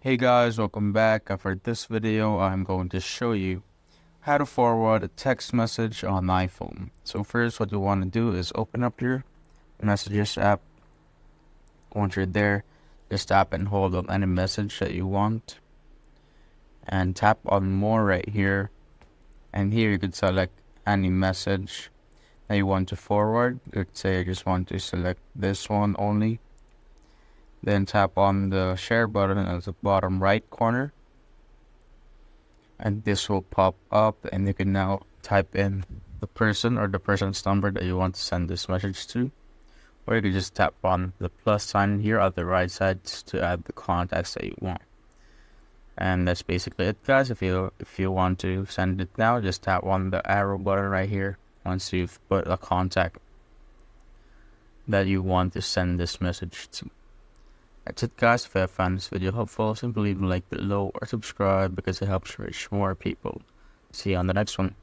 Hey guys, welcome back. For this video, I'm going to show you how to forward a text message on iPhone. So first, what you want to do is open up your messages app. Once you're there, just tap and hold on any message that you want and tap on more right here. And here you could select any message that you want to forward. Let's say I just want to select this one only. Then tap on the share button at the bottom right corner, and this will pop up, and you can now type in the person or the person's number that you want to send this message to, or you can just tap on the plus sign here at the right side to add the contacts that you want. And that's basically it, guys. If you want to send it now, just tap on the arrow button right here once you've put a contact that you want to send this message to. That's it, guys. If you have found this video helpful, simply leave a like below or subscribe because it helps reach more people. See you on the next one.